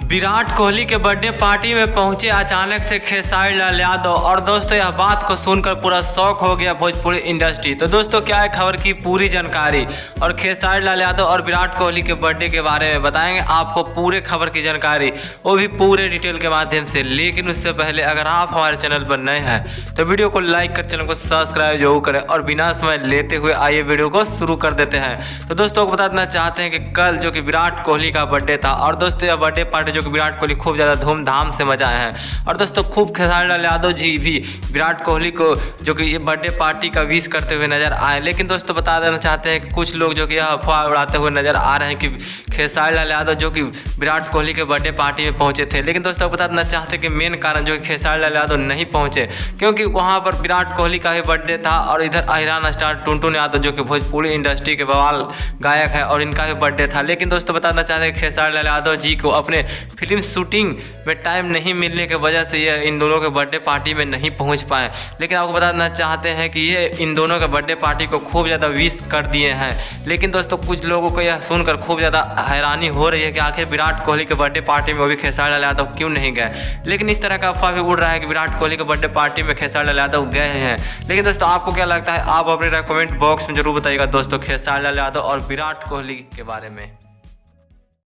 विराट कोहली के birthday party में पहुंचे अचानक से खेसारी लाल यादव। और दोस्तों यह बात को सुनकर पूरा शौक हो गया भोजपुरी इंडस्ट्री। तो दोस्तों क्या है खबर की पूरी जानकारी और खेसारी लाल यादव और विराट कोहली के बर्थडे के बारे में बताएंगे आपको पूरे खबर की जानकारी, वो भी पूरे डिटेल के माध्यम से। लेकिन उससे पहले अगर आप हमारे चैनल पर नए हैं तो वीडियो को लाइक कर चैनल को सब्सक्राइब जरूर करें और बिना समय लेते हुए आइए वीडियो को शुरू कर देते हैं। तो दोस्तों को बता देना चाहते हैं कि कल जो कि विराट कोहली का बर्थडे था और दोस्तों यह बर्थडे पार्टी जो कि विराट कोहली खूब ज़्यादा धूमधाम से मचाए हैं। और दोस्तों खूब खेसारी लाल यादव जी भी विराट कोहली को जो कि ये बर्थडे पार्टी का विश करते हुए नजर आए। लेकिन दोस्तों बता देना चाहते हैं कि कुछ लोग जो कि यह अफवाह उड़ाते हुए नजर आ रहे हैं कि खेसारी लाल यादव जो कि विराट कोहली के बर्थडे पार्टी में पहुंचे थे। लेकिन दोस्तों बता देना चाहते हैं कि मेन कारण जो कि खेसारी लाल यादव नहीं पहुंचे क्योंकि वहां पर विराट कोहली का भी बर्थडे था और इधर अहिरान स्टार टुनटुन यादव जो कि भोजपुरी इंडस्ट्री के बवाल गायक है और इनका भी बर्थडे था। लेकिन दोस्तों बताना चाहते हैं खेसारी लाल यादव जी को अपने फिल्म शूटिंग में टाइम नहीं मिलने की वजह से ये इन दोनों के बर्थडे पार्टी में नहीं पहुंच पाए। लेकिन आपको बताना चाहते हैं कि ये इन दोनों के बर्थडे पार्टी को खूब ज़्यादा विश कर दिए हैं। लेकिन दोस्तों कुछ लोगों को यह सुनकर खूब ज़्यादा हैरानी हो रही है कि आखिर विराट कोहली के बर्थडे पार्टी में वो भी खेसारी लाल यादव क्यों नहीं गए। लेकिन इस तरह का अफवाह भी उड़ रहा है कि विराट कोहली के बर्थडे पार्टी में खेसारी लाल यादव गए हैं। लेकिन दोस्तों आपको क्या लगता है आप अपने कमेंट बॉक्स में जरूर बताइएगा दोस्तों खेसारी लाल यादव और विराट कोहली के बारे में।